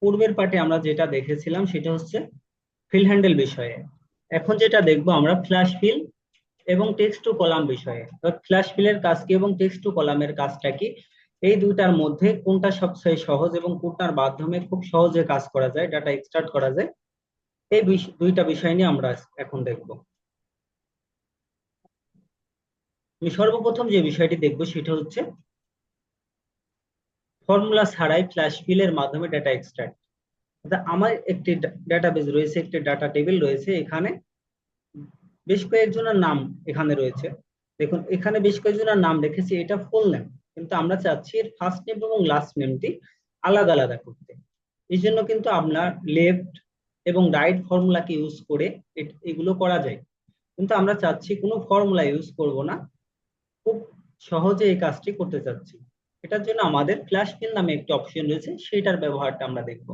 পূর্বের পার্টে আমরা যেটা দেখেছিলাম সেটা হচ্ছে ফিল হ্যান্ডেল বিষয়ে। এখন যেটা দেখবো আমরা ফ্ল্যাশ ফিল এবং টেক্সট টু কলাম বিষয়ে। ফ্ল্যাশ ফিলের কাজ কি এবং টেক্সট টু কলামের কাজটা কি, এই দুইটার মধ্যে কোনটা সবচেয়ে সহজ এবং কোনটার মাধ্যমে খুব সহজে কাজ করা যায়, ডাটা এক্সট্রাক্ট করা যায়, এই দুইটা বিষয় নিয়ে আমরা এখন দেখব। আমি সর্বপ্রথম যে বিষয়টি দেখব সেটা হচ্ছে ফর্মুলা ছাড়াই ফ্ল্যাশ ফিলের মাধ্যমে ডাটা এক্সট্রাক্ট। আমার একটি ডাটাবেজ রয়েছে, একটি ডাটা টেবিল রয়েছে, এখানে বেশ কয়েকজনের নাম এখানে রয়েছে। দেখুন এখানে বেশ কয়েকজনের নাম রেখেছি, এটা ফুল নেম, কিন্তু আমরা চাচ্ছি এর ফার্স্ট নেম এবং লাস্ট নেমটি আলাদা আলাদা করতে। এই জন্য কিন্তু আপনার লেফট এবং রাইট ফর্মুলাকে ইউজ করে এগুলো করা যায়, কিন্তু আমরা চাচ্ছি কোনো ফর্মুলা ইউজ করব না, খুব সহজে এই কাজটি করতে চাচ্ছি। এটার জন্য আমাদের ফ্ল্যাশ ফিল নামে একটি অপশন রয়েছে, সেটার ব্যবহারটা আমরা দেখব।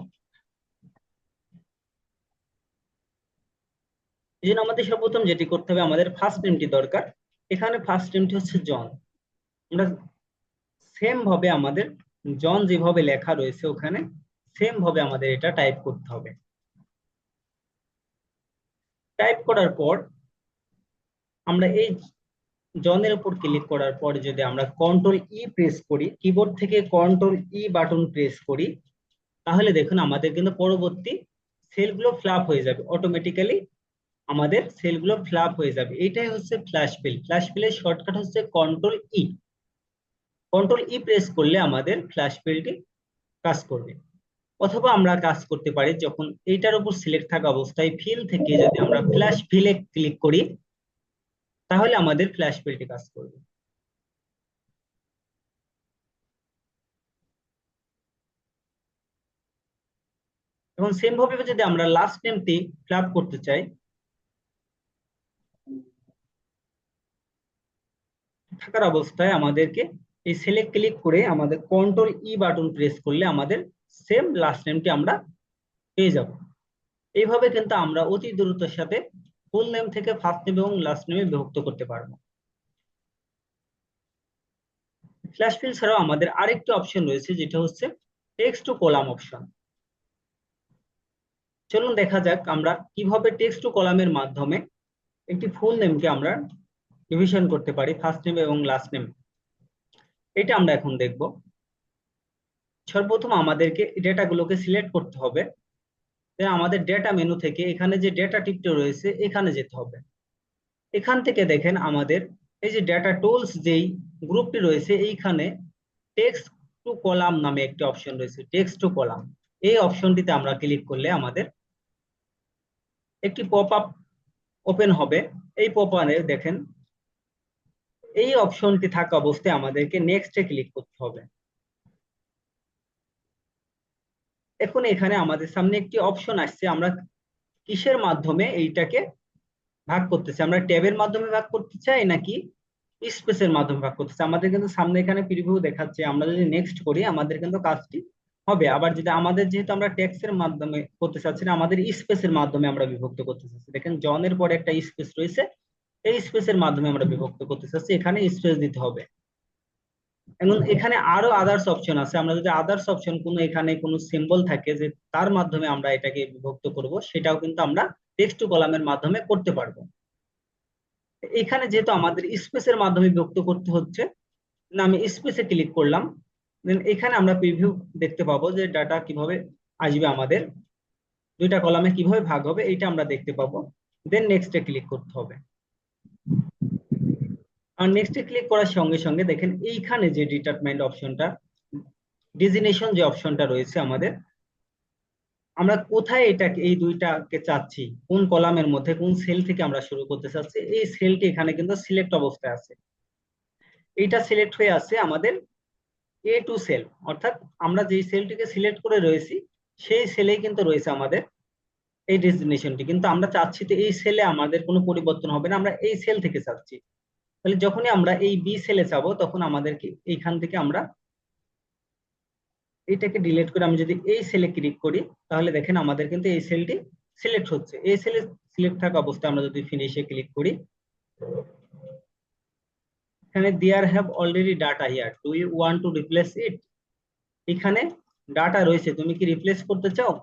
এই জন্য আমাদের সর্বপ্রথম যেটি করতে হবে, আমাদের ফার্স্ট নেমটি দরকার। এখানে ফার্স্ট নেমটি হচ্ছে জন। আমরা সেম ভাবে আমাদের জন যেভাবে লেখা রয়েছে ওখানে সেম ভাবে আমাদের এটা টাইপ করতে হবে। টাইপ করার পর আমরা এই জনের উপর ক্লিক করার পর যদি আমরা কন্ট্রোল ই প্রেস করি, কিবোর্ড থেকে কন্ট্রোল ই বাটন প্রেস করি, তাহলে দেখুন আমাদের কিন্তু পরবর্তী সেলগুলো ফ্ল্যাপ হয়ে যাবে অটোমেটিক্যালি। আমাদের সেলগুলো ফ্ল্যাপ হয়ে যাবে। এটাই হচ্ছে ফ্ল্যাশ ফিল। ফ্ল্যাশ ফিলের শর্টকাট হচ্ছে কন্ট্রোল ই। কন্ট্রোল ই প্রেস করলে আমাদের ফ্ল্যাশ ফিলটি কাজ করবে। অথবা আমরা কাজ করতে পারি যখন এইটার উপর সিলেক্ট থাকা অবস্থায় ফিল থেকে যদি আমরা ফ্ল্যাশ ফিলে ক্লিক করি, তাহলে আমাদের ফ্ল্যাশ ফিলটি কাজ করবে। এবং সেম ভাবে যদি আমরা লাস্ট নেমটি ফ্ল্যাপ করতে চাই, থাকার অবস্থায় আমাদেরকে এই সেলে ক্লিক করে আমাদের কন্ট্রোল ই বাটন প্রেস করলে আমাদের সেম লাস্ট নেমটি আমরা পেয়ে যাব। এইভাবে কিন্তু আমরা অতি দ্রুতের সাথে ফুল নেম থেকে ফার্স্ট নেম এবং লাস্ট নেমে বিভক্ত করতে পারবো। ফ্ল্যাশ ফিল ছাড়াও আমাদের আরেকটি অপশন রয়েছে, যেটা হচ্ছে টেক্সট টু কলাম অপশন। চলুন দেখা যাক আমরা কিভাবে টেক্সট টু কলামের মাধ্যমে একটি ফুল নেমকে আমরা ডিভিশন করতে পারি ফার্স্ট নেম এবং লাস্ট নেম। এটা আমরা এখন দেখব। সর্বপ্রথম আমাদেরকে ডেটাগুলোকে সিলেক্ট করতে হবে। আমাদের ডেটা মেনু থেকে এখানে যে ডেটা টিপটা রয়েছে এখানে যেতে হবে। এখান থেকে দেখেন আমাদের এই যে ডেটা টুলস যেই গ্রুপটি রয়েছে, এইখানে টেক্সট টু কলাম নামে একটি অপশন রয়েছে, টেক্সট টু কলাম। এই অপশনটিতে আমরা ক্লিক করলে আমাদের একটি পপ আপ ওপেন হবে। এই পপ আপে দেখেন এই অপশনটি থাকা অবস্থায় আমাদেরকে নেক্সটে ক্লিক করতে হবে। এখন এখানে আমাদের সামনে একটি অপশন আসছে, আমরা কিসের মাধ্যমে এইটাকে ভাগ করতে চাই, আমরা ট্যাবের মাধ্যমে ভাগ করতে চাই নাকি স্পেসের মাধ্যমে ভাগ করতে চাই। আমাদের কিন্তু সামনে এখানে প্রিভিউ দেখাচ্ছে, আমরা যদি নেক্সট করি আমাদের কিন্তু কাজটি হবে। আবার যদি আমাদের যেহেতু আমরা টেক্সটের মাধ্যমে করতে চাচ্ছি না, আমাদের স্পেসের মাধ্যমে আমরা বিভক্ত করতে চাচ্ছি, দেখেন জনের পরে একটা স্পেস রয়েছে, এই স্পেসের মাধ্যমে আমরা বিভক্ত করতে চাচ্ছি, এখানে স্পেস দিতে হবে। এবং এখানে আরো আদার্স অপশন আছে, আমরা যদি আদার্স অপশন কোনো এখানে কোনো সিম্বল থাকে যে তার মাধ্যমে আমরা এটাকে বিভক্ত করব, সেটাও কিন্তু আমরা টেক্সট টু কলামের মাধ্যমে করতে পারবো। এখানে যেহেতু আমাদের স্পেসের মাধ্যমে বিভক্ত করতে হচ্ছে, না আমি স্পেসে ক্লিক করলাম, দেন এখানে আমরা প্রিভিউ দেখতে পাবো যে ডাটা কিভাবে আসবে, আমাদের দুইটা কলামে কিভাবে ভাগ হবে এইটা আমরা দেখতে পাবো। দেন নেক্সটে ক্লিক করতে হবে। আর নেক্সটে ক্লিক করার সঙ্গে সঙ্গে দেখেন এইখানে যে ডিটারমেন্ট অপশনটা, ডিজিনেশন যে অপশনটা রয়েছে আমাদের, আমরা কোথায় এটাকে এই দুইটাকে চাচ্ছি, কোন কলামের মধ্যে কোন সেল থেকে আমরা শুরু করতে চাচ্ছি, এই সেলটি এখানে কিন্তু সিলেক্ট অবস্থায় আছে। এইটা সিলেক্ট হয়ে আছে আমাদের এ টু সেল, অর্থাৎ আমরা যেই সেলটিকে সিলেক্ট করে রয়েছি সেই সেলেই কিন্তু রয়েছে আমাদের এই ডেস্টিনেশনটি, কিন্তু আমরা চাচ্ছি তো এই সেলে আমাদের কোনো পরিবর্তন হবে না, আমরা এই সেল থেকে চাচ্ছি। তাহলে যখনই আমরা এই বি সেলে যাবো তখন আমাদেরকে এইখান থেকে আমরা এইটাকে ডিলিট করে আমি যদি এই সেলে ক্লিক করি, তাহলে দেখেন আমাদের কিন্তু এই সেলটি সিলেক্ট হচ্ছে। এই সেলে সিলেক্ট থাকা অবস্থায় আমরা যদি ফিনিশে ক্লিক করি, এখানে there have already data here, do you want to replace it, এখানে ডাটা রয়েছে, তুমি কি রিপ্লেস করতে চাও?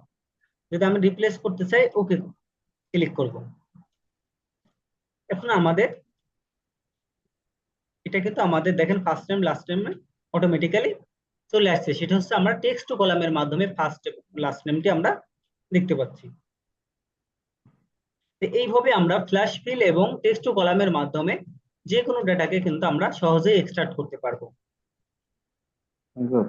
যদি আমি রিপ্লেস করতে চাই, ওকে ক্লিক করব। এখন আমাদের এটা কিন্তু আমাদের দেখেন first name last name automatically চলে আসছে। সেটা হচ্ছে আমরা টেক্সট টু কলামের মাধ্যমে ফার্স্ট লাস্ট নেমটি আমরা দেখতে পাচ্ছি। তো এইভাবে আমরা ফ্ল্যাশ ফিল এবং টেক্সট টু কলামের মাধ্যমে যে কোনো ডেটাকে কিন্তু আমরা সহজেই এক্সট্রাক্ট করতে পারবো। গুড।